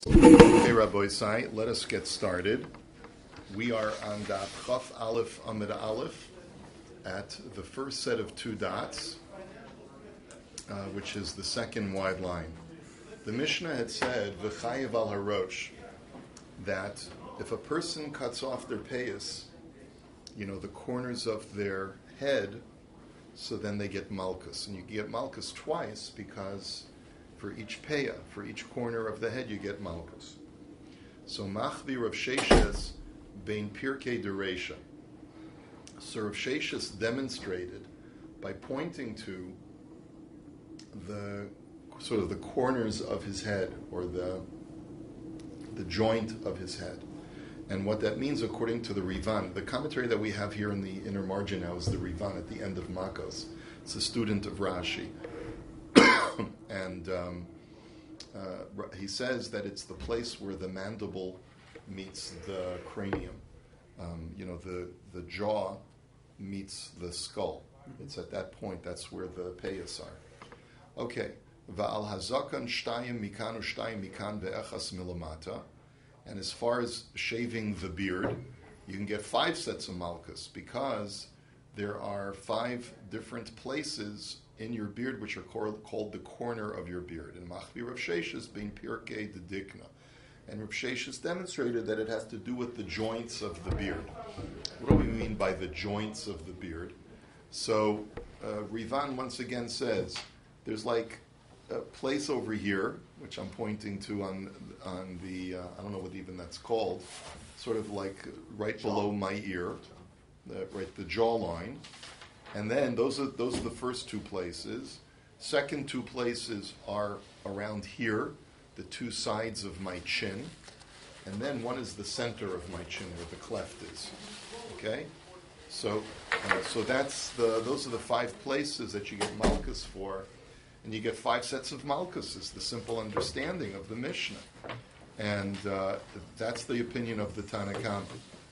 Okay, Rabbi Sai, let us get started. We are on DAF Chaf Aleph Amid Aleph at the first set of two dots, which is the second wide line. The Mishnah had said, V'chayev al harosh, that if a person cuts off their payas, the corners of their head, so then they get malchus. And you get malchus twice because for each paya, for each corner of the head, you get malchus. So machvi Rav Sheshes bein pirkei dereisha. So Rav Sheshes demonstrated by pointing to the sort of the corners of his head, or the joint of his head. And what that means, according to the Rivan, the commentary that we have here in the inner margin now is the Rivan at the end of Makkot. It's a student of Rashi. And he says that it's the place where the mandible meets the cranium. The jaw meets the skull. It's at that point, that's where the payas are. Okay. Va'al hazakan shtayim mikan u'shtayim mikan ve'echas milamata. And as far as shaving the beard, you can get 5 sets of malchus, because there are 5 different places in your beard which are called the corner of your beard. And machvi Rav Sheshes being pirkei dedikna. And Rav Sheshes demonstrated that it has to do with the joints of the beard. What do we mean by the joints of the beard? So Rivan once again says there's like a place over here, which I'm pointing to on the I don't know what even that's called, sort of like right below my ear, right the jawline, and then those are the first 2 places. Second 2 places are around here, the 2 sides of my chin, and then one is the center of my chin where the cleft is. Okay, so those are the 5 places that you get malchus for. And you get 5 sets of malchus, is the simple understanding of the Mishnah. And that's the opinion of the Tanakam.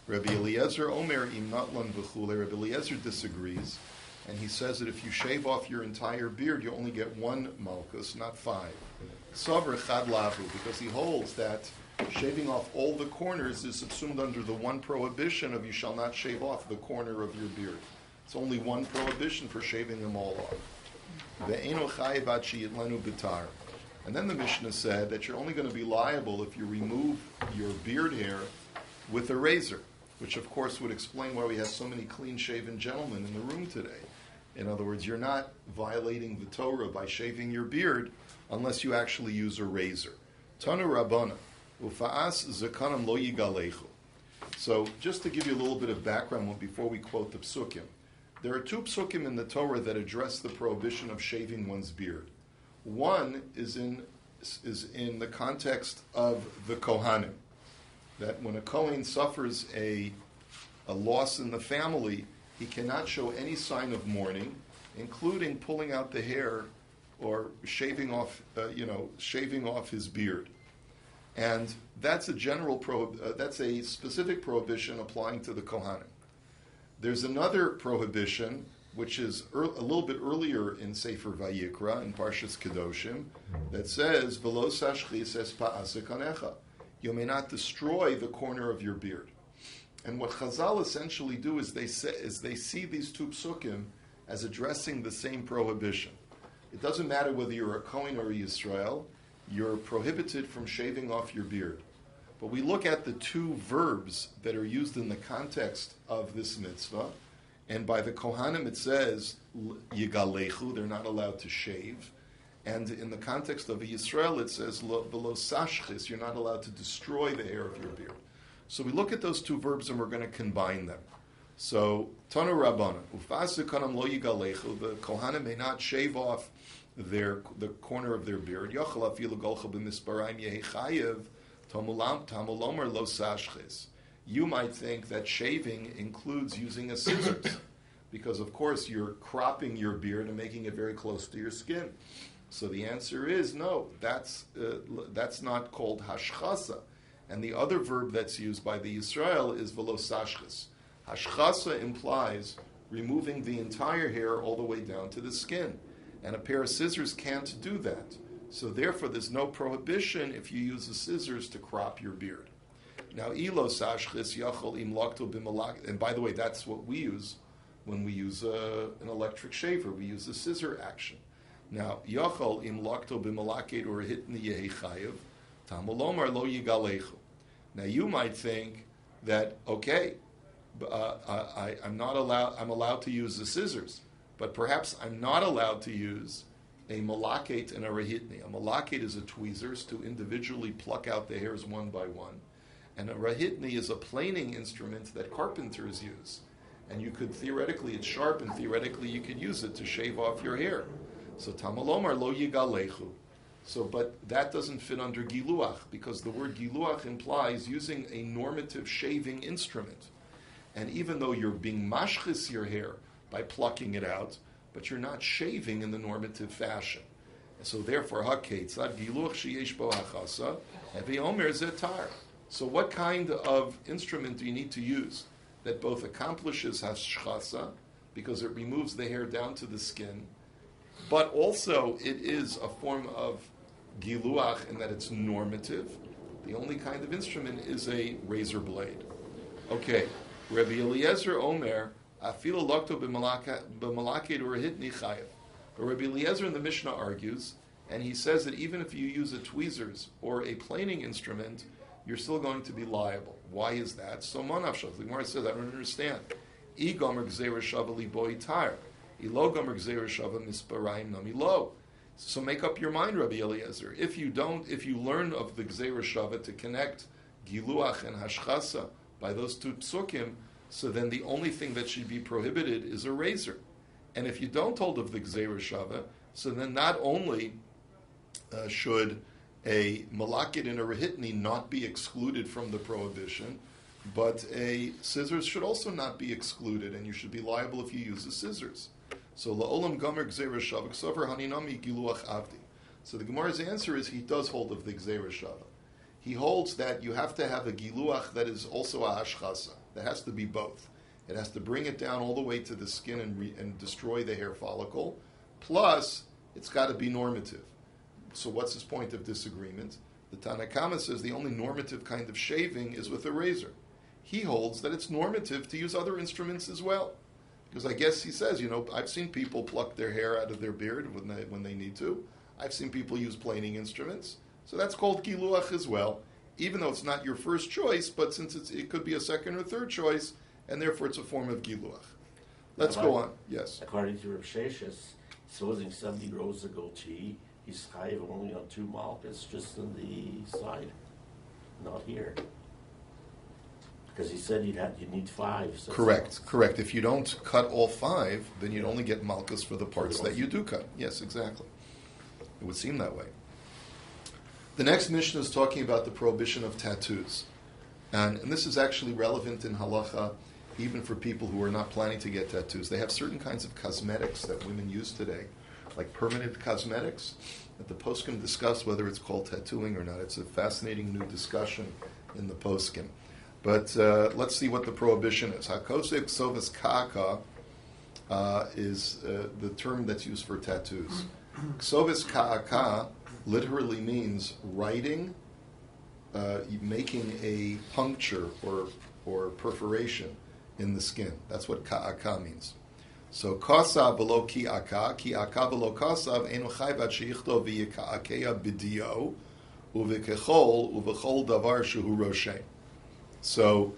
Rabbi Eliezer Omer im natlan v'chule. Rabbi Eliezer disagrees, and he says that if you shave off your entire beard, you only get 1 malchus, not 5. Savar chad lavu, because he holds that shaving off all the corners is subsumed under the one prohibition of you shall not shave off the corner of your beard. It's only one prohibition for shaving them all off. And then the Mishnah said that you're only going to be liable if you remove your beard hair with a razor, which of course would explain why we have so many clean-shaven gentlemen in the room today. In other words, you're not violating the Torah by shaving your beard unless you actually use a razor. Tanu Rabbana, ufa'as zakanam lo yigalechu. So just to give you a little bit of background before we quote the psukim, there are 2 psukim in the Torah that address the prohibition of shaving one's beard. One is in the context of the Kohanim, that when a Kohen suffers a loss in the family, he cannot show any sign of mourning, including pulling out the hair or shaving off his beard. And that's that's a specific prohibition applying to the Kohanim. There's another prohibition, which is a little bit earlier in Sefer Vayikra, in Parshas Kedoshim, that says, "V'lo sashchis es pa'aseh kanecha." You may not destroy the corner of your beard. And what Chazal essentially do is they see these 2 psukim as addressing the same prohibition. It doesn't matter whether you're a Kohen or a Yisrael, you're prohibited from shaving off your beard. But we look at the 2 verbs that are used in the context of this mitzvah, and by the Kohanim it says, Yigalechu, they're not allowed to shave. And in the context of a Yisrael it says, V'lo sashchis, you're not allowed to destroy the hair of your beard. So we look at those 2 verbs and we're going to combine them. So, Tanu Rabbana, ufa'as zakanam lo yigalechu, the Kohanim may not shave off the corner of their beard. Yachal afilu golcha b'misparayim yehi chayev, Tamulomar lo sashches. You might think that shaving includes using a scissors, because of course you're cropping your beard and making it very close to your skin. So the answer is no. That's not called hashchasa. And the other verb that's used by the Yisrael is velo sashches. Hashchasa implies removing the entire hair all the way down to the skin, and a pair of scissors can't do that. So therefore, there's no prohibition if you use the scissors to crop your beard. Now, ilo sashchis yachol im lokto b'malak, and by the way, that's what we use when we use an electric shaver. We use the scissor action. Now, yachol im lokto b'malaked or hitni yehi chayev, tamolomar lo yigalechu. Now, you might think that okay, I'm allowed to use the scissors, but perhaps I'm not allowed to use a malaket and a rahitni. A malaket is a tweezers to individually pluck out the hairs one by one. And a rahitni is a planing instrument that carpenters use. And you could theoretically, it's sharp, and theoretically you could use it to shave off your hair. So tamalomar lo yigalechu. So, but that doesn't fit under giluach, because the word giluach implies using a normative shaving instrument. And even though you're being mashchis your hair by plucking it out, but you're not shaving in the normative fashion. And so therefore, haketzad giluach sheyesh bo hachasa, hevi omer zetar. So what kind of instrument do you need to use that both accomplishes hashchasa, because it removes the hair down to the skin, but also it is a form of giluach in that it's normative? The only kind of instrument is a razor blade. Okay, Rabbi Eliezer Omer, afilo lokto b'malaked or hitni chayev. But Rabbi Eliezer in the Mishnah argues, and he says that even if you use a tweezers or a planing instrument, you're still going to be liable. Why is that? So Monavshach, the Gemara says, I don't understand. I gomer gzeira shava li boi tar. I lo gomer gzeira shava misparayim nami lo. So make up your mind, Rabbi Eliezer. If you learn of the gzeira shava to connect giluach and hashchasa by those two psukim, so then the only thing that should be prohibited is a razor. And if you don't hold of the gzeira shava, so then not only should a malakid and a rahitni not be excluded from the prohibition, but a scissors should also not be excluded, and you should be liable if you use the scissors. So la'olam gomer gzeira shava k'sover haninami giluach avdi. So the Gemara's answer is he does hold of the gzeira shava. He holds that you have to have a giluach that is also a hashchasa. That has to be both. It has to bring it down all the way to the skin and destroy the hair follicle. Plus, it's got to be normative. So what's his point of disagreement? The Tanakama says the only normative kind of shaving is with a razor. He holds that it's normative to use other instruments as well. Because I guess he says, I've seen people pluck their hair out of their beard when they need to. I've seen people use planing instruments. So that's called giluach as well, even though it's not your first choice, but since it could be a second or third choice, and therefore it's a form of giluach. Let's go on. Yes. According to Rav Sheshes, supposing somebody grows a goatee, he's chayiv only on 2 malchus, just on the side, not here. Because he said you need 5. So Correct. If you don't cut all 5, then you'd only get malchus for the parts that you do cut. Yes, exactly. It would seem that way. The next Mishnah is talking about the prohibition of tattoos. And this is actually relevant in halacha, even for people who are not planning to get tattoos. They have certain kinds of cosmetics that women use today, like permanent cosmetics, that the poskim discuss whether it's called tattooing or not. It's a fascinating new discussion in the poskim. But let's see what the prohibition is. Hakosek sovas ka'aka is the term that's used for tattoos. Sovas ka'aka literally means writing, making a puncture or perforation in the skin. That's what ka'aka means. So kasav below ki'aka below kasav enu chayvat sheyichtov v'yika'akeya b'dio uvekechol uvechol davar shehu roshem. So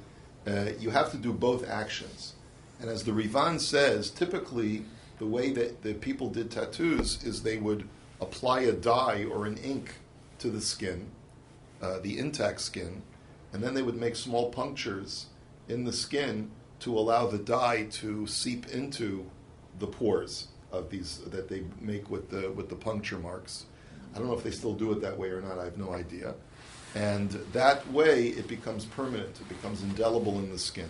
you have to do both actions. And as the Rivan says, typically the way that the people did tattoos is they would apply a dye or an ink to the skin, the intact skin, and then they would make small punctures in the skin to allow the dye to seep into the pores of these that they make with the puncture marks. I don't know if they still do it that way or not. I have no idea. And that way it becomes permanent. It becomes indelible in the skin.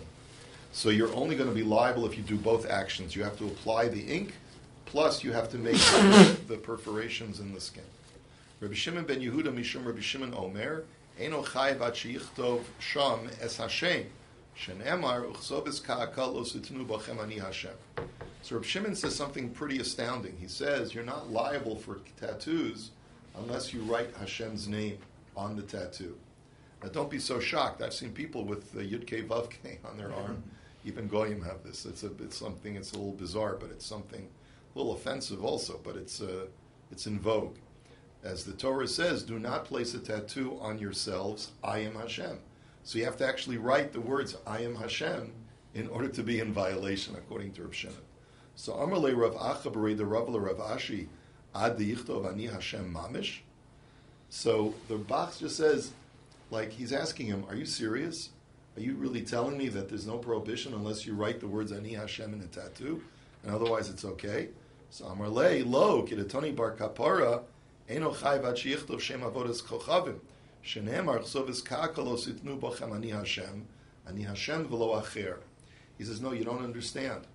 So you're only going to be liable if you do both actions. You have to apply the ink, plus you have to make the perforations in the skin. Rabbi Shimon ben Yehuda mishum Rabbi Shimon Omer, Eino chayv ad sheyichtov sham es Hashem, shenemar uchsovis ka'akal ositnu bachem ani Hashem. So Rabbi Shimon says something pretty astounding. He says you're not liable for tattoos unless you write Hashem's name on the tattoo. Now, don't be so shocked. I've seen people with Yud Kei Vav Kei on their arm. Even Goyim have this. It's something. It's a little bizarre, but it's something a little offensive also. But it's in vogue. As the Torah says, do not place a tattoo on yourselves. I am Hashem. So you have to actually write the words I am Hashem in order to be in violation, according to Rav Shimon. So Amarle Rav Acha B'rei the Rav Rav Ashi Ad Yichtov Ani Hashem Mamish. So the Bach just says, like he's asking him, are you serious? Are you really telling me that there's no prohibition unless you write the words Ani Hashem in a tattoo, and otherwise it's okay? So Amarle Lo Kidatoni Bar Kapara Eno Chai Vad Sheyichtov Shem Avodas Kochavim Shenemar Chsovis Kakalos Itnu Bochem Ani Hashem V'lo Acher. He says, no, you don't understand.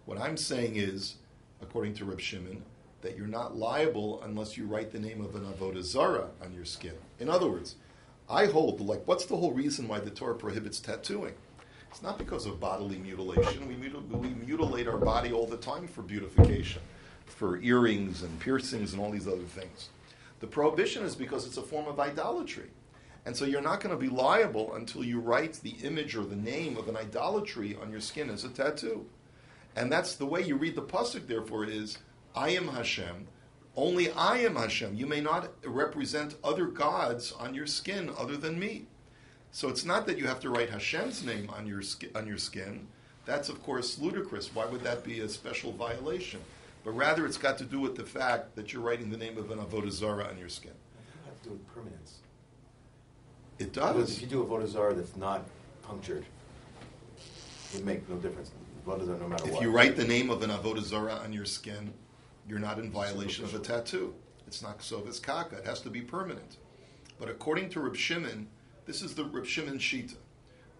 What I'm saying is, according to Reb Shimon, that you're not liable unless you write the name of an avodah zarah on your skin. In other words, I hold, like, what's the whole reason why the Torah prohibits tattooing? It's not because of bodily mutilation. We mutilate our body all the time for beautification, for earrings and piercings and all these other things. The prohibition is because it's a form of idolatry. And so you're not going to be liable until you write the image or the name of an idolatry on your skin as a tattoo. And that's the way you read the pasuk, therefore, is, I am Hashem, only I am Hashem. You may not represent other gods on your skin other than me. So it's not that you have to write Hashem's name on your skin. That's, of course, ludicrous. Why would that be a special violation? But rather it's got to do with the fact that you're writing the name of an avodah zarah on your skin. It has to do with permanence. It does. Because if you do a avodah zarah that's not punctured, it would make no difference. Avodah zarah, no matter what. If you write the name of an avodah zarah on your skin, you're not in violation of a tattoo. It's not ksovis kaka. It has to be permanent. But according to Reb Shimon, this is the Reb Shimon Shita.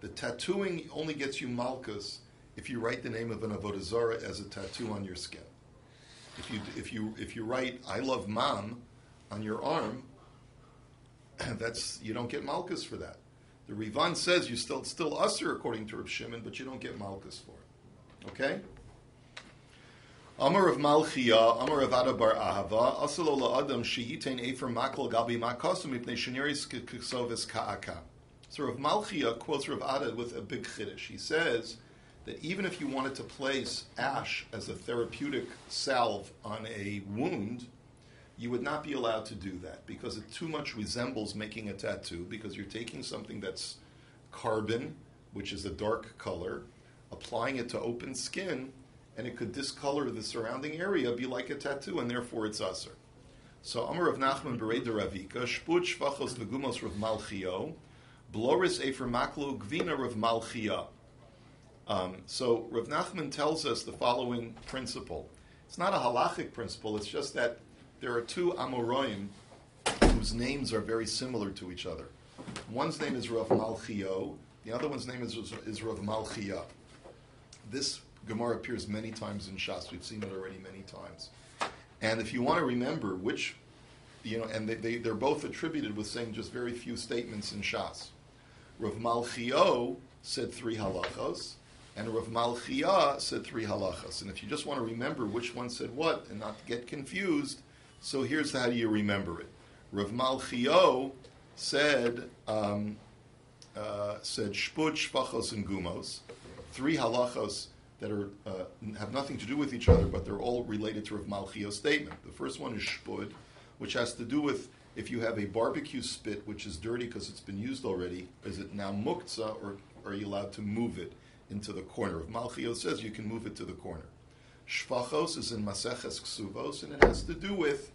The tattooing only gets you malchus if you write the name of an avodah zarah as a tattoo on your skin. If you write I love mom on your arm, you don't get malchus for that. The Rivan says you still usher according to Reb Shimon, but you don't get malchus for it. Okay? Amar of Malchia, Amar of Ada bar Ahava, Asalo la'adam sheyitain efer makol gabi makosum mipnei sheneris k'ksovis ka'aka. So Rav Malchia quotes Rav Ada with a big chiddush. He says that even if you wanted to place ash as a therapeutic salve on a wound, you would not be allowed to do that because it too much resembles making a tattoo, because you're taking something that's carbon, which is a dark color, applying it to open skin, and it could discolor the surrounding area, be like a tattoo, and therefore it's aser. So Amar Rav Nachman Berei de Ravika, Shput Shvachos Legumos Rav Malchio, Bloris Efer Maklo Gvina Rav Malchia. So Rav Nachman tells us the following principle. It's not a halachic principle, it's just that there are two Amoraim whose names are very similar to each other. One's name is Rav Malchio, the other one's name is Rav Malchia. This Gemara appears many times in Shas. We've seen it already many times. And if you want to remember which, and they're both attributed with saying just very few statements in Shas. Rav Malchio said 3 halachos, and Rav Malchia said 3 halachos. And if you just want to remember which one said what and not get confused, so here's how you remember it. Rav Malchio said shput, shvachos, and gumos, 3 halachos that are have nothing to do with each other, but they're all related to Rav Malchio's statement. The first one is shpud, which has to do with if you have a barbecue spit which is dirty because it's been used already, is it now muktzah, or are you allowed to move it into the corner? Rav Malchio says you can move it to the corner. Shvachos is in Maseches Ksuvos, and it has to do with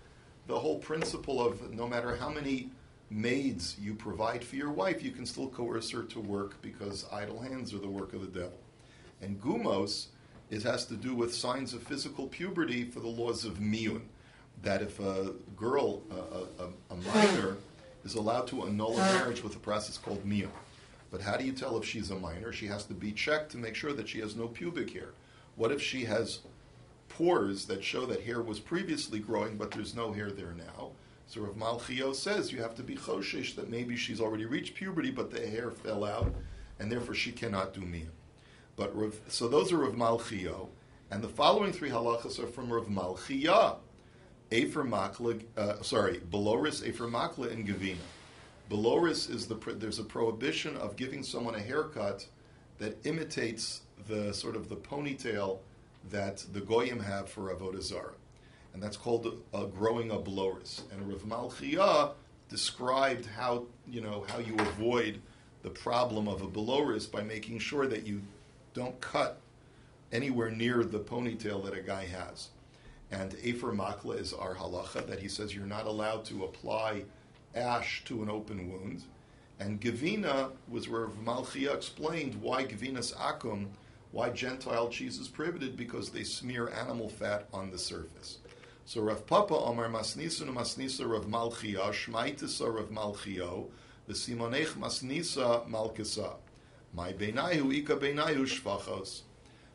the whole principle of no matter how many maids you provide for your wife, you can still coerce her to work because idle hands are the work of the devil. And gumos, it has to do with signs of physical puberty for the laws of miyun, that if a girl, a minor, is allowed to annul a marriage with a process called miyun. But how do you tell if she's a minor? She has to be checked to make sure that she has no pubic hair. What if she has pores that show that hair was previously growing, but there's no hair there now? So Rav Malchio says you have to be choshesh that maybe she's already reached puberty, but the hair fell out, and therefore she cannot do miyun. So those are Rav Malchio, and the following 3 halachas are from Rav Malchia. Efer Makla, Beloris, Efer Makla, and Gevina. Beloris is there's a prohibition of giving someone a haircut that imitates the sort of the ponytail that the Goyim have for Avodah Zarah. And that's called growing a Beloris. And Rav Malchia described how you avoid the problem of a Beloris by making sure that you don't cut anywhere near the ponytail that a guy has. And Efer Makla is our halacha, that he says you're not allowed to apply ash to an open wound. And Gevina was where Rav Malchia explained why Gevinas Akum, why Gentile cheese is prohibited, because they smear animal fat on the surface. So Rav Papa Omar Masnisa Masnisa Rav Malchia, Shmaitisa Rav Malchio, the Simonech Masnisa Malkisa. My Beinayu Ika Beinayu Shvachos.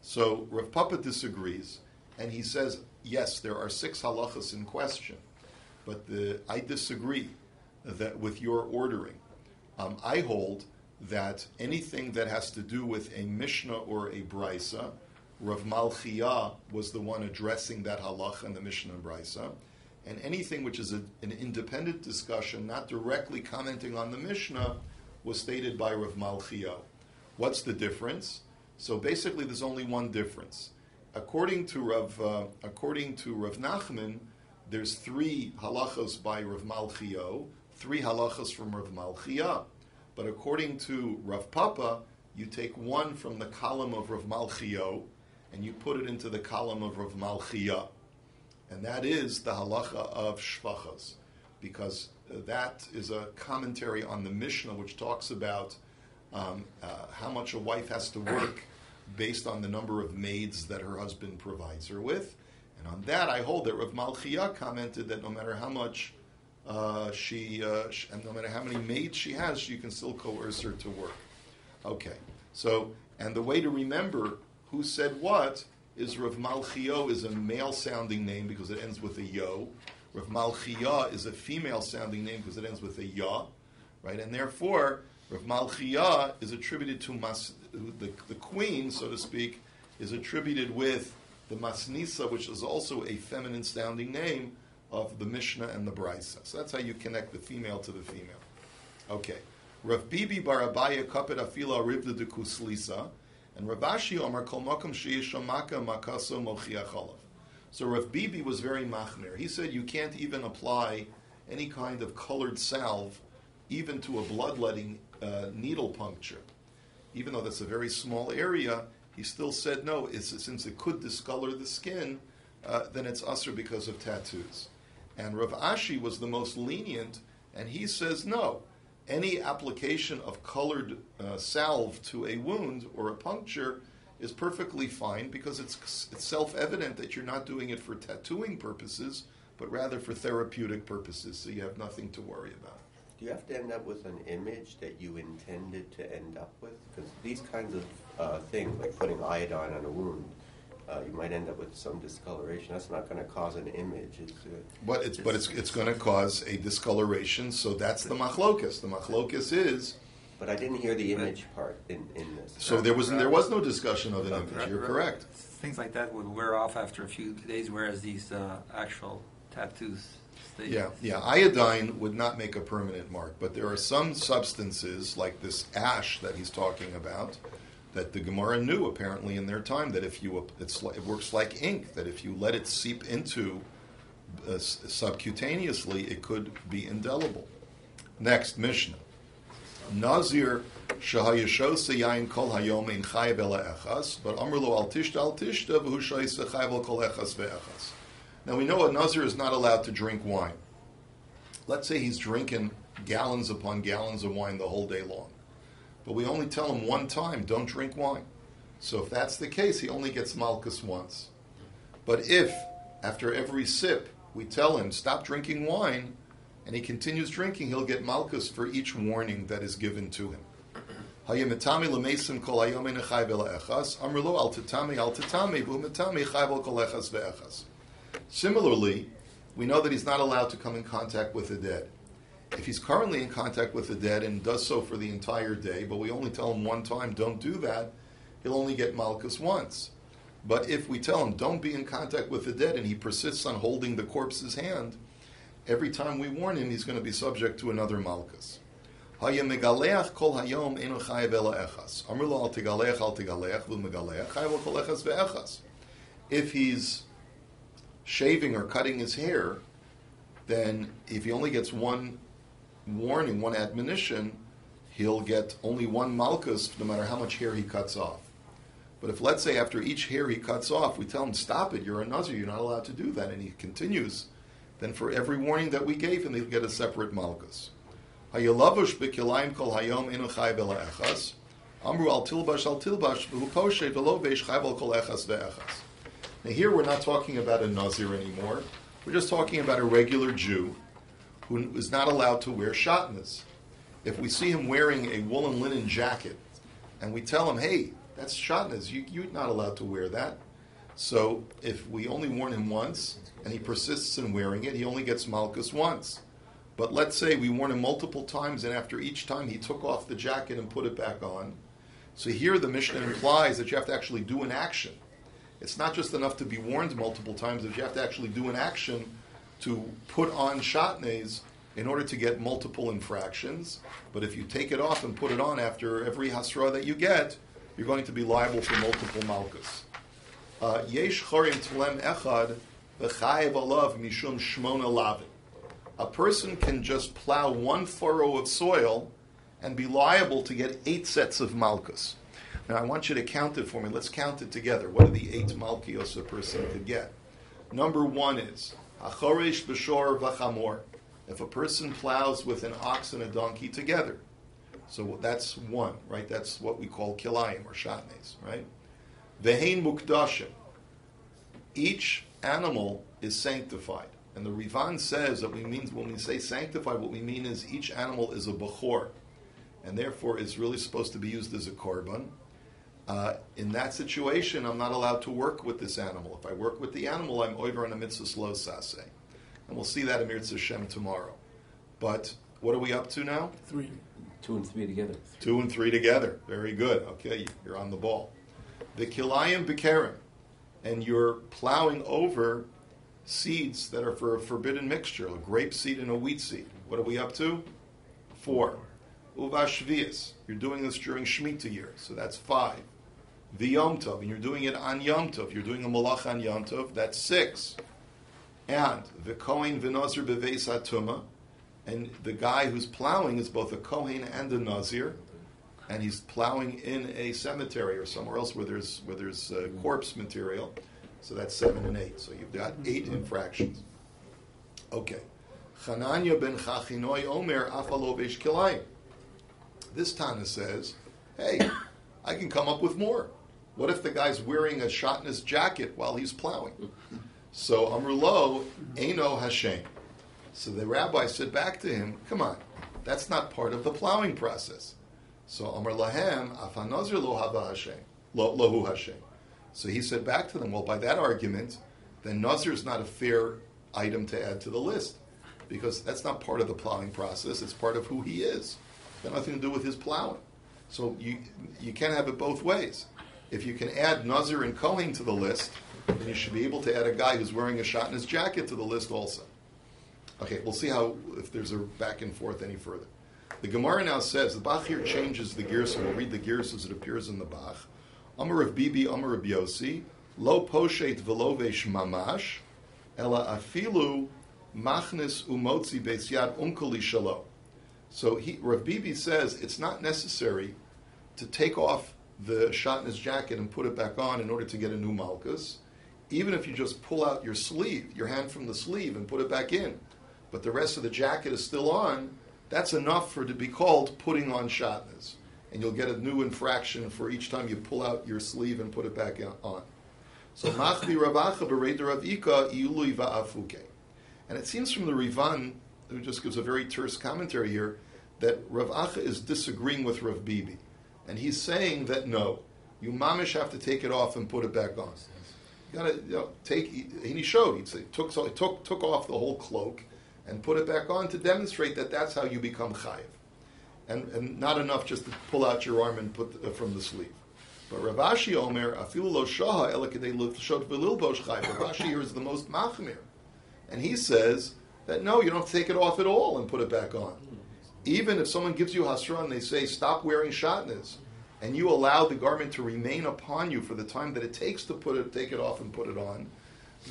So Rav Papa disagrees, and he says, yes, there are 6 halachas in question, but I disagree that with your ordering. I hold that anything that has to do with a Mishnah or a Brisa, Rav Malchia was the one addressing that halacha in the Mishnah and Brisa, and anything which is an independent discussion, not directly commenting on the Mishnah, was stated by Rav Malchia. What's the difference? So basically, there's only one difference. According to Rav Nachman, there's 3 halachas by Rav Malchio, 3 halachas from Rav Malchia. But according to Rav Papa, you take 1 from the column of Rav Malchio and you put it into the column of Rav Malchia. And that is the halacha of shvachas, because that is a commentary on the Mishnah, which talks about how much a wife has to work based on the number of maids that her husband provides her with. And on that, I hold that Rav Malchia commented that no matter how much and no matter how many maids she has, you can still coerce her to work. Okay, so, and the way to remember who said what is Rav Malchio is a male-sounding name because it ends with a yo. Rav Malchia is a female-sounding name because it ends with a ya, right? And therefore, Rav Malchia is attributed to the queen, so to speak, is attributed with the Masnisa, which is also a feminine-sounding name of the Mishnah and the Brisa. So that's how you connect the female to the female. Okay. Rav Bibi bar Abaya kapet afila rivda de kuslisa, and Rav Ashi omar kol makom sheyeshamaka makaso mochiach olav. So Rav Bibi was very machmir. He said you can't even apply any kind of colored salve even to a bloodletting needle puncture. Even though that's a very small area, he still said no, since it could discolor the skin, then it's usher because of tattoos. And Rav Ashi was the most lenient, and he says no. Any application of colored salve to a wound or a puncture is perfectly fine because it's self-evident that you're not doing it for tattooing purposes, but rather for therapeutic purposes, so you have nothing to worry about. Do you have to end up with an image that you intended to end up with? Because these kinds of things, like putting iodine on a wound, you might end up with some discoloration. That's not going to cause an image. It's going to cause a discoloration. So that's the machlokas. The machlokas is. But I didn't hear the image part in this. So there was no discussion of an image. You're correct. Things like that would wear off after a few days, whereas these actual tattoos stay. Yeah. Iodine would not make a permanent mark, but there are some substances like this ash that he's talking about that the Gemara knew apparently in their time that if it works like ink, that if you let it seep into subcutaneously, it could be indelible. Next, Mishnah. Nazir shahayashos yain kol hayom in chayav ela echas, but amrlo al tishta v'hu shayis chayav al kol echas ve'echas. Now we know a Nazir is not allowed to drink wine. Let's say he's drinking gallons upon gallons of wine the whole day long. But we only tell him one time, don't drink wine. So if that's the case, he only gets malchus once. But if, after every sip, we tell him, stop drinking wine, and he continues drinking, he'll get malchus for each warning that is given to him. Similarly, we know that he's not allowed to come in contact with the dead. If he's currently in contact with the dead and does so for the entire day, but we only tell him one time, don't do that, he'll only get malchus once. But if we tell him, don't be in contact with the dead, and he persists on holding the corpse's hand, every time we warn him, he's going to be subject to another malchus. If he's shaving or cutting his hair, then if he only gets one warning, one admonition, he'll get only one malchus no matter how much hair he cuts off. But if, let's say, after each hair he cuts off, we tell him, stop it, you're a nazir, you're not allowed to do that, and he continues, then for every warning that we gave him, he'll get a separate malchus. Hayalavush b'kilayim kol hayom enu chay v'la echas. Amru al tilbash v'hu poshet v'lo v'esh chay v'al kol echas ve'echas. Now here we're not talking about a nazir anymore. We're just talking about a regular Jew who is not allowed to wear shatnez. If we see him wearing a woolen linen jacket, and we tell him, hey, that's shatnez, you're not allowed to wear that. So if we only warn him once, and he persists in wearing it, he only gets malchus once. But let's say we warn him multiple times, and after each time he took off the jacket and put it back on. So here the Mishnah implies that you have to actually do an action. It's not just enough to be warned multiple times, but you have to actually do an action to put on shatnez in order to get multiple infractions. But if you take it off and put it on after every hasra that you get, you're going to be liable for multiple malchus. Yesh chorim tlem echad v'chayev alav mishum shmona lavin. A person can just plow one furrow of soil and be liable to get 8 sets of malchus. Now I want you to count it for me. Let's count it together. What are the 8 malchios a person could get? Number 1 is hachoresh b'shor v'chamor. If a person plows with an ox and a donkey together. So that's 1, right? That's what we call kilayim or shatnez, right? Vehein mukdashim. Each animal is sanctified. And the Rivan says that when we say sanctified, what we mean is each animal is a bechor, and therefore is really supposed to be used as a korban. In that situation, I'm not allowed to work with this animal. If I work with the animal, I'm over on a mitzvah lo saseh. And we'll see that in Mirz Hashem tomorrow. But what are we up to now? 3. 2 and 3 together. 2 and 3 together. Very good. Okay, you're on the ball. The kilayim b'kerem, and you're plowing over seeds that are for a forbidden mixture, a grape seed and a wheat seed. What are we up to? 4. Uvashvias, you're doing this during Shemitah year, so that's 5. V'yom tov, and you're doing it on Yom Tov. You're doing a malach on Yom Tov, that's 6. And the Kohen v'nazir b'veis hatumah, and the guy who's plowing is both a Kohen and a Nazir, and he's plowing in a cemetery or somewhere else where there's corpse material. So that's 7 and 8. So you've got 8 infractions. Okay. Chananya ben Chachinoi Omer Afalovesh Kilayim. This Tana says, hey, I can come up with more. What if the guy's wearing a shatnez jacket while he's plowing? So Amrulo Eino Hashem. So the rabbi said back to him, come on, that's not part of the plowing process. So Amar Lahem Afanazir Lo Hava Hashem, Lohu Hashem. So he said back to them, well, by that argument, then Nazir is not a fair item to add to the list, because that's not part of the plowing process. It's part of who he is. It's got nothing to do with his plowing. So you can't have it both ways. If you can add Nazir and Kohen to the list, then you should be able to add a guy who's wearing a shatnez jacket to the list also. Okay, we'll see if there's a back and forth any further. The Gemara now says, the Bach here changes the gears, so we'll read the gears as it appears in the Bach. Amar of Bibi, Amar of Yosi, lo poshet velovesh mamash, ela afilu machnis umotzi besyad umkali shalo. So Rav Bibi says it's not necessary to take off the shatnez jacket and put it back on in order to get a new malchus, even if you just pull out your sleeve, your hand from the sleeve, and put it back in. But the rest of the jacket is still on, that's enough for it to be called putting on shatnez. And you'll get a new infraction for each time you pull out your sleeve and put it back on. So Machli Ravacha Bereder Rav Ika Iului Va'afuke. And it seems from the Rivan, who just gives a very terse commentary here, that Rav Acha is disagreeing with Rav Bibi. And he's saying that no, you mamish have to take it off and put it back on. You gotta take, and he showed, he took off the whole cloak and put it back on to demonstrate that that's how you become chayiv. And not enough just to pull out your arm and put from the sleeve. But Rav Ashi Omer, afilu lo shaha ela kedei l'shot v'lilbosh chai. Rav Ashi here is the most machmir. And he says that no, you don't take it off at all and put it back on. Even if someone gives you hasra and they say, stop wearing shatnez, and you allow the garment to remain upon you for the time that it takes to take it off and put it on,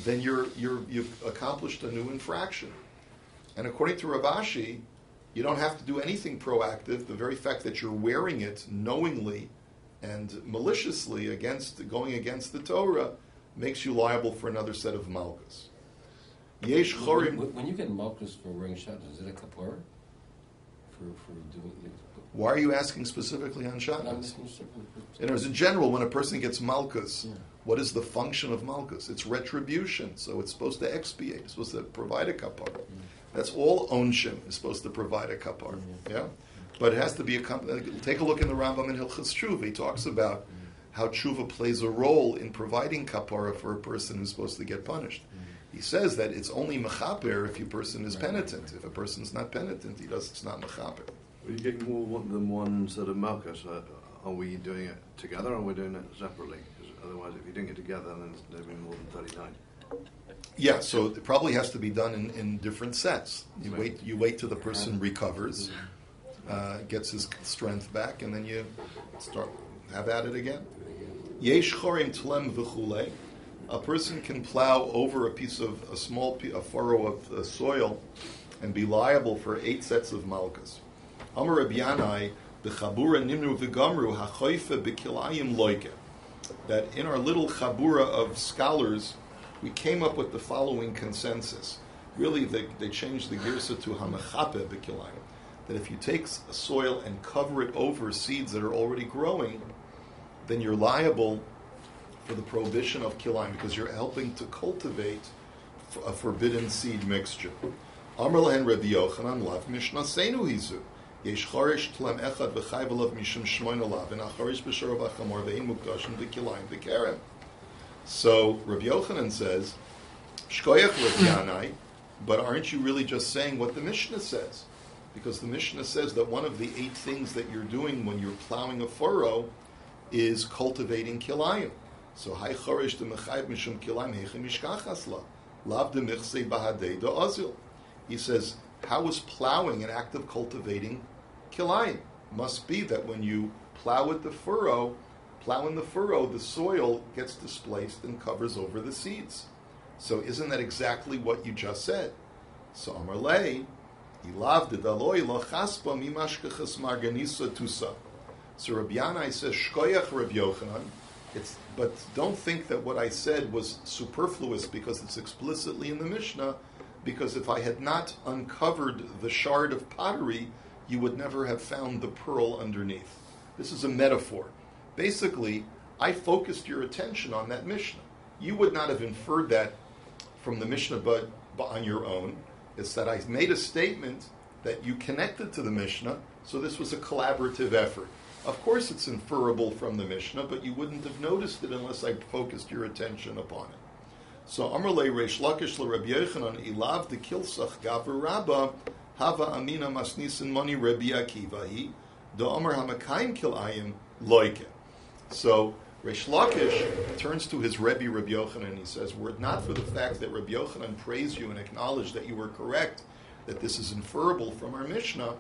then you've accomplished a new infraction. And according to Rav Ashi, you don't have to do anything proactive. The very fact that you're wearing it knowingly and maliciously going against the Torah makes you liable for another set of malchus. Yesh chorim. When you get malchus for wearing shatnez, is it a kapara? For doing it? Why are you asking specifically on shatnez? In general, when a person gets malchus, what is the function of malchus? It's retribution. So it's supposed to expiate. It's supposed to provide a kapara. That's all onshim is supposed to provide a kapara. Yeah. But it has to be take a look in the Rambam in Hilchas Tshuva. He talks about how tshuva plays a role in providing kapara for a person who's supposed to get punished. He says that it's only mechaper if a person is penitent. If a person's not penitent, it's not mechaper. Are you getting more than one sort of malchus? Are we doing it together or are we doing it separately? Because otherwise, if you're doing it together, then there'll be more than 39. Yeah, so it probably has to be done in different sets. You wait till the person recovers, gets his strength back, and then you have at it again. Yesh chorim tlem v'chulei. A person can plow over a small furrow of soil and be liable for 8 sets of malchus. Amar Rabbi Yanai, the chabura nimru v'gamru hachoife b'kilayim loike. That in our little chabura of scholars, we came up with the following consensus. Really, they changed the girsa to hamachape b'kilayim. That if you take soil and cover it over seeds that are already growing, then you're liable for the prohibition of kilayim because you're helping to cultivate a forbidden seed mixture. Amar lahen Rabbi Yochanan lav mishnah seinu hizu. Yesh charish tlem echad v'chayv alav mishum shmoin alav and acharish b'shor v'chamor ve'in mukdashim v'kilayim v'kerem. So Rabbi Yochanan says, shkoyach Rabbi Yanai, but aren't you really just saying what the Mishnah says? Because the Mishnah says that one of the 8 things that you're doing when you're plowing a furrow is cultivating kilayim. So hay chorish de mechayv mishum kilayim heichem mishkachas la lav de michsei bahadei de azil. He says, how is plowing an act of cultivating kilayim? Must be that when you plow in the furrow, the soil gets displaced and covers over the seeds. So isn't that exactly what you just said? So Amar lei, ilav de daloi lo chaspa mimashkachas marganisa tusa. So Rabbi Yanai says, shkoyach Rabbi Yochanan. But don't think that what I said was superfluous because it's explicitly in the Mishnah, because if I had not uncovered the shard of pottery, you would never have found the pearl underneath. This is a metaphor. Basically, I focused your attention on that Mishnah. You would not have inferred that from the Mishnah but on your own. It's that I made a statement that you connected to the Mishnah, so this was a collaborative effort. Of course it's inferable from the Mishnah, but you wouldn't have noticed it unless I focused your attention upon it. So Amar le Reish Lakish le Rabbi Yochanan ilav de kilsach gaver rabba hava amina masnisin moni Rabbi Akiva hi do Amar hamakayim kilayim loike. So Reish Lakish turns to his Rabbi Yochanan and he says, were it not for the fact that Rabbi Yochanan praised you and acknowledged that you were correct, that this is inferable from our Mishnah,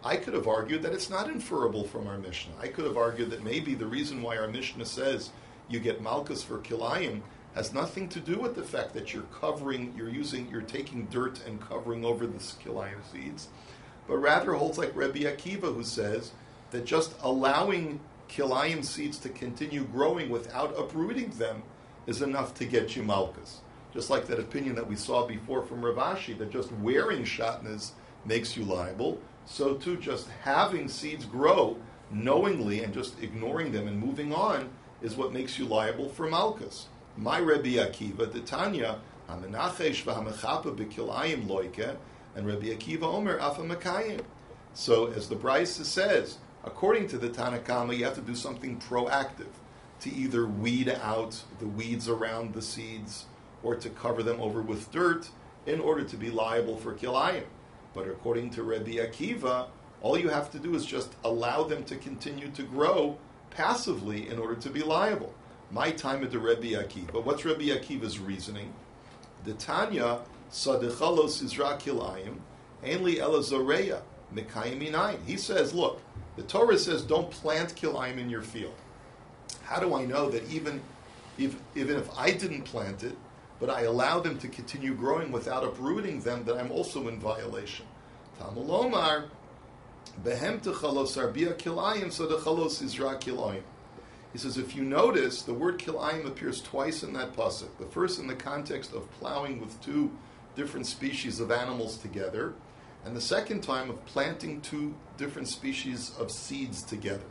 I could have argued that it's not inferable from our Mishnah. I could have argued that maybe the reason why our Mishnah says you get malchus for kilayim has nothing to do with the fact that you're taking dirt and covering over the kilayim seeds, but rather holds like Rabbi Akiva, who says that just allowing kilayim seeds to continue growing without uprooting them is enough to get you malchus. Just like that opinion that we saw before from Rav Ashi, that just wearing shatnez makes you liable. So too, just having seeds grow knowingly and just ignoring them and moving on is what makes you liable for malchus. My Rabbi Akiva, the Tanya, hamenachesh v'hamechape b'kilayim loike, and Rabbi Akiva Omer afa makayim. So, as the Brisa says, according to the Tanakama, you have to do something proactive to either weed out the weeds around the seeds or to cover them over with dirt in order to be liable for kilayim. But according to Rabbi Akiva, all you have to do is just allow them to continue to grow passively in order to be liable. My time at the Rebbe Akiva. What's Rebbe Akiva's reasoning? The Tanya Sadechalos Izra Kilayim Ainli Elazoreya Mikayim Inayin. He says, look, the Torah says don't plant kilayim in your field. How do I know that even if I didn't plant it, but I allow them to continue growing without uprooting them, that I'm also in violation? Talmud Omar Behem Techalos Arbia Kilayim Sadechalos Izra Kilayim. He says, if you notice, the word kilayim appears twice in that pasuk. The first in the context of plowing with two different species of animals together, and the second time of planting two different species of seeds together.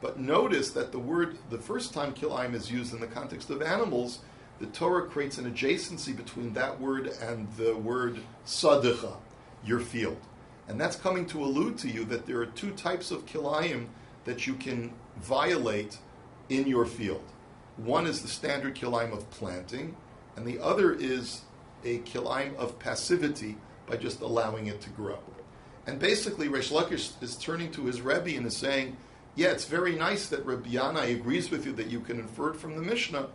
But notice that the first time kilayim is used in the context of animals, the Torah creates an adjacency between that word and the word sadecha, your field. And that's coming to allude to you that there are two types of kilayim that you can violate in your field. One is the standard kilayim of planting, and the other is a kilayim of passivity by just allowing it to grow. And basically, Reish Lakish is turning to his Rebbe and is saying, yeah, it's very nice that Rabbi Yanai agrees with you that you can infer it from the Mishnah,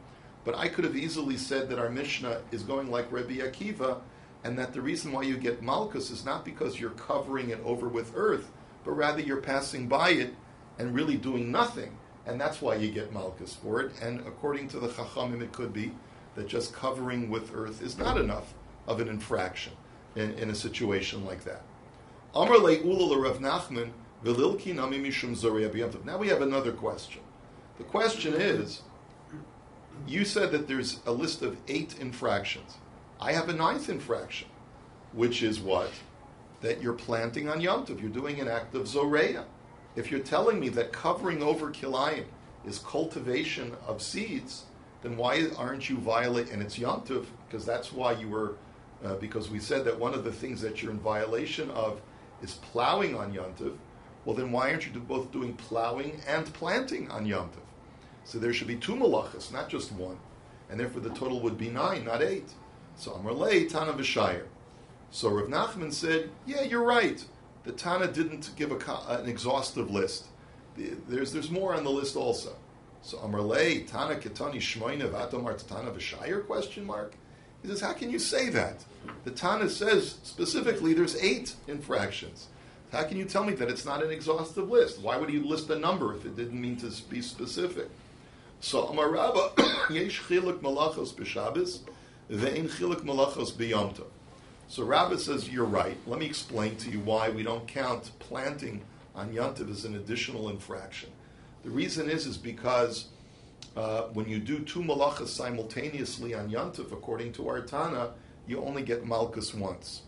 but I could have easily said that our Mishnah is going like Rabbi Akiva, and that the reason why you get malchus is not because you're covering it over with earth, but rather you're passing by it and really doing nothing. And that's why you get malchus for it. And according to the Chachamim, it could be that just covering with earth is not enough of an infraction in a situation like that. Amar le'ula Rav Nachman v'lilki nami mishum zorei b'yom. Now we have another question. The question is, you said that there's a list of 8 infractions. I have a 9th infraction, which is what? That you're planting on Yom Tov. You're doing an act of zoreya. If you're telling me that covering over kilayim is cultivation of seeds, then why aren't you violating? And it's Yom Tov, because that's why you were, because we said that one of the things that you're in violation of is plowing on Yom Tov. Well, then why aren't you both doing plowing and planting on Yom Tov? So there should be 2 malachas, not just 1. And therefore the total would be 9, not 8. So Amar Lei Tana V'Shayer. So Rav Nachman said, yeah, you're right. The Tana didn't give an exhaustive list. There's more on the list also. So Amar Lei Tana Ketani Shmoine V'Atomar Tana V'Shayer? Question mark. He says, how can you say that? The Tana says specifically there's 8 infractions. How can you tell me that it's not an exhaustive list? Why would he list a number if it didn't mean to be specific? So Amar Rabba Yesh Chiluk Malachos B'Shabbos Ve'in Chiluk Malachos B'Yom Tov. So Rabbi says, you're right. Let me explain to you why we don't count planting on Yom Tov as an additional infraction. The reason is because when you do 2 malachas simultaneously on Yom Tov, according to our Tana, you only get malchus once.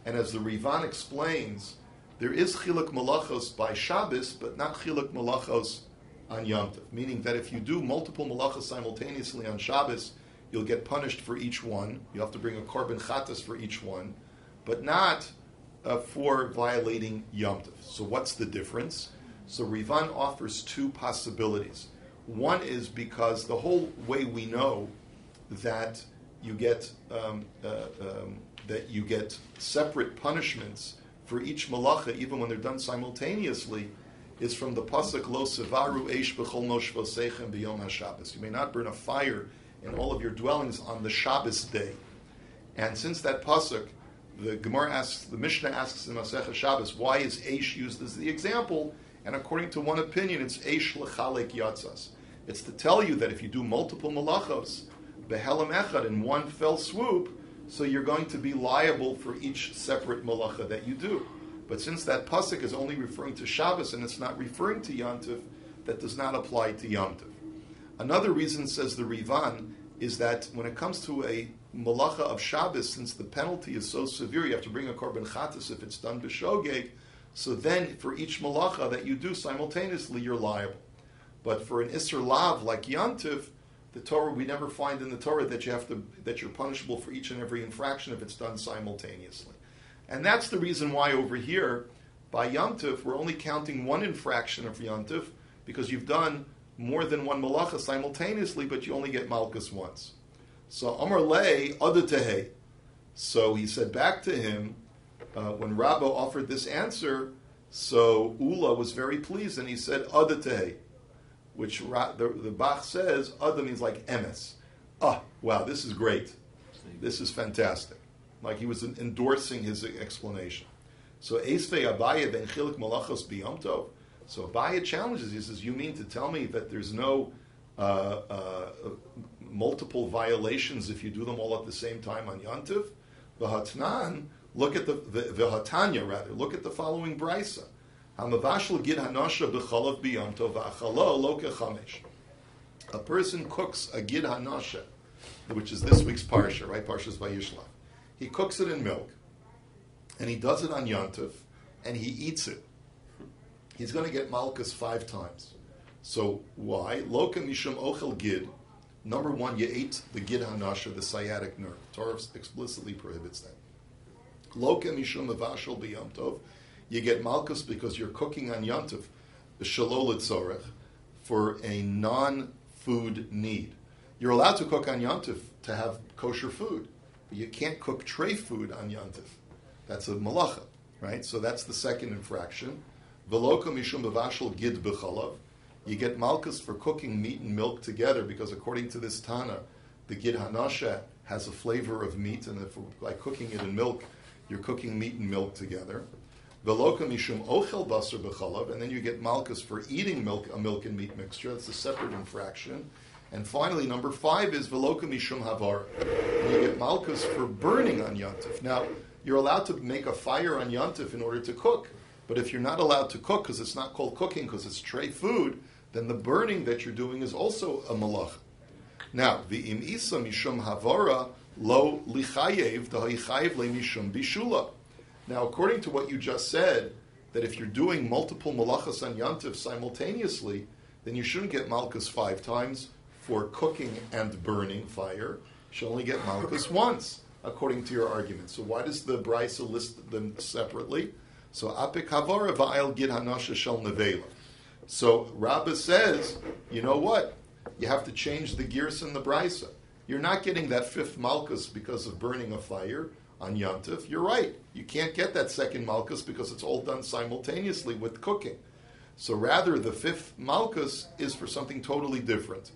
And as the Rivan explains, there is chiluk malachos by Shabbos, but not chiluk malachos on Yom Tov. Meaning that if you do multiple malachas simultaneously on Shabbos, you'll get punished for each one. You have to bring a korban chatas for each one, but not for violating Yom Tov. So what's the difference? So Rivan offers 2 possibilities. One is because the whole way we know that you get separate punishments for each malacha, even when they're done simultaneously, is from the pasuk Lo sevaru eish b'chol moshvosechem b'yom haShabbos. You may not burn a fire in all of your dwellings on the Shabbos day. And since that pasuk, the Mishnah asks in Masechah Shabbos, why is eish used as the example? And according to one opinion, it's eish lechalek yatzas. It's to tell you that if you do multiple malachos, behelam echad, in one fell swoop, so you're going to be liable for each separate malacha that you do. But since that pasuk is only referring to Shabbos and it's not referring to Yom Tov, that does not apply to Yom Tov. Another reason, says the Rivan, is that when it comes to a malacha of Shabbos, since the penalty is so severe, you have to bring a korban chatas if it's done b'shogeg, so then for each malacha that you do simultaneously, you're liable. But for an Isser Lav like Yom Tov, the Torah, we never find in the Torah that you're punishable for each and every infraction if it's done simultaneously. And that's the reason why over here, by Yom Tov, we're only counting 1 infraction of Yom Tov, because you've done more than 1 malacha simultaneously, but you only get malchus once. So Amar Lei Adatehei. So he said back to him, when Rabbi offered this answer, so Ula was very pleased, and he said Adatehei. which the Bach says, Ada means like emes. Ah, wow, this is great. This is fantastic. Like he was endorsing his explanation. So Esvei Abaye ben Chilik Malachos B'Yom Tov. So Abaye challenges, he says, you mean to tell me that there's no multiple violations if you do them all at the same time on Yontif? V'hatnan, look at the V'hatanya rather, look at the following brisa. Hamavashal gid hanasha b'chalav b'Yom Tov v'achalo lo kechamesh. A person cooks a gid hanasha, which is this week's parsha, right? Parshas Vayishlach. He cooks it in milk, and he does it on Yontif, and he eats it. He's going to get malchus 5 times. So why? Loka mishum ochel gid. Number 1, you ate the gid hanasha, the sciatic nerve. Torah explicitly prohibits that. Loka mishum avashal b'yom tov. You get malchus because you're cooking on Yontif, b'shalol tzorech, for a non-food need. You're allowed to cook on Yontif to have kosher food, but you can't cook tray food on Yontif. That's a malacha, right? So that's the second infraction. Veloka mishum b'vashal gid b'chalav. You get malchus for cooking meat and milk together because according to this Tana, the gid hanasha has a flavor of meat, and if by cooking it in milk, you're cooking meat and milk together. Veloka mishum ochel basar b'chalav, and then you get malchus for eating a milk and meat mixture. That's a separate infraction. And finally, number 5 is veloka mishum havar, and you get malchus for burning on Yontif. Now, you're allowed to make a fire on Yontif in order to cook, but if you're not allowed to cook because it's not called cooking because it's tray food, then the burning that you're doing is also a malach. Now, the im isa mishum havara lo lichayev dahichayev le mishum bishula. Now, according to what you just said, that if you're doing multiple malachas on Yontif simultaneously, then you shouldn't get malchus 5 times for cooking and burning fire. You should only get malchus once, according to your argument. So why does the brisa list them separately? So apik havara va'al gid hanasha shel nevela. So Rabbi says, you know what? You have to change the gears in the brisa. You're not getting that 5th malchus because of burning a fire on Yontif. You're right. You can't get that 2nd malchus because it's all done simultaneously with cooking. So rather, the 5th malchus is for something totally different.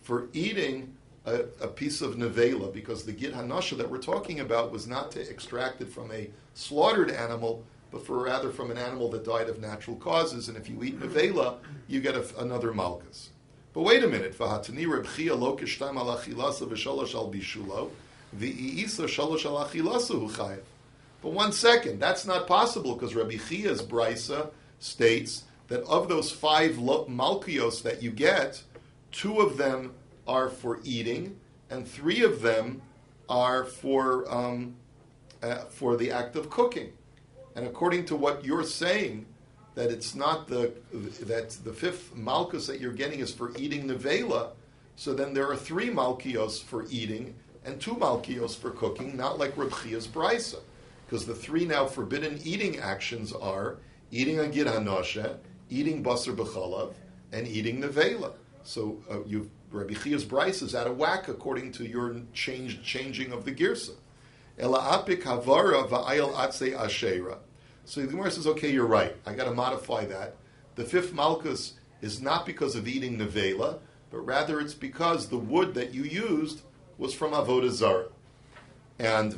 For eating a piece of nevela, because the gid hanasha that we're talking about was not to extract it from a slaughtered animal, but for rather from an animal that died of natural causes. And if you eat nevela, you get another malchus. But wait a minute. V'hatani Reb Chia lo kishtam al achilasa v'shalosh al bishulo v'iisa shalosh al achilasa hu chayev. But 1 second, that's not possible because Rabbi Chia's brisa states that of those 5 malchios that you get, 2 of them are for eating, and 3 of them are for the act of cooking. And according to what you're saying, that it's not that the 5th malchus that you're getting is for eating nevela, so then there are 3 malchios for eating and 2 malchios for cooking, not like Reb Chia's brisa, because the 3 now forbidden eating actions are eating a gid hanasha, eating basar b'chalav, and eating nevela. So Rabbi Chia's brisa is out of whack according to your changing of the girsa. Ela apik havara va'ayel atzei ashera. So the Gemara says, okay, you're right. I got to modify that. The 5th malchus is not because of eating nevela, but rather it's because the wood that you used was from avodah zarah. And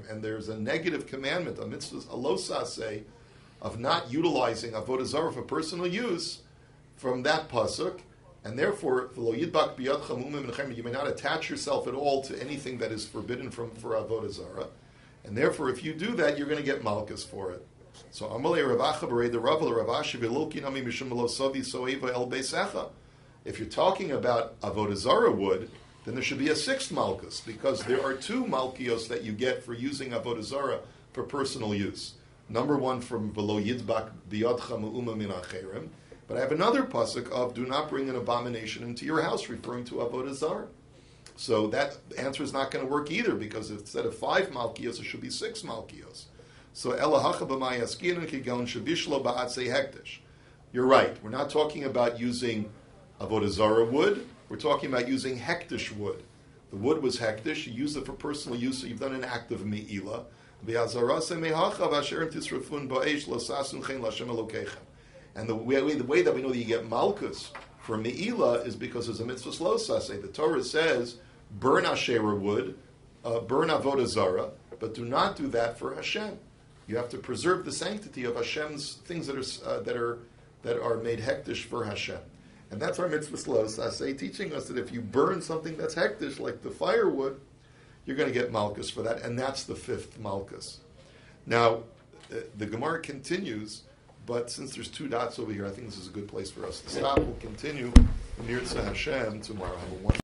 and there's a negative commandment, a mitzvah, a losase, of not utilizing avodah zarah for personal use from that pasuk, and therefore you may not attach yourself at all to anything that is forbidden for avodah zarah, and therefore if you do that, you're going to get malchus for it. So Amalei Ravacha Berei the Ravashi Vilulkinami Mishum Losavi Soeva El Beisecha. If you're talking about avodah zarah wood, then there should be a 6th malchus, because there are 2 malchios that you get for using avodah zarah for personal use. Number 1 from V'lo Yidbak Biyadcha Me'uma Min Acherim, but I have another pasuk of do not bring an abomination into your house, referring to avodah zarah. So that answer is not going to work either, because instead of 5 malchios, it should be 6 malchios. So Elahacha b'mayaskinan kigon shabishlo ba'atzei hektish. You're right. We're not talking about using avodah zarah wood. We're talking about using hektish wood. The wood was hektish. You used it for personal use, so you've done an act of me'ilah. And the way that we know that you get malchus for me'ilah is because there's a mitzvah lo saseh. The Torah says, burn asherah wood, burn avodah zarah, but do not do that for Hashem. You have to preserve the sanctity of Hashem's things that are made hektish for Hashem. And that's our mitzvah lo saseh, teaching us that if you burn something that's hektish, like the firewood, you're going to get malchus for that, and that's the fifth malchus. Now, the Gemara continues, but since there's 2 dots over here, I think this is a good place for us to stop. We'll continue near to Hashem tomorrow. Have a wonderful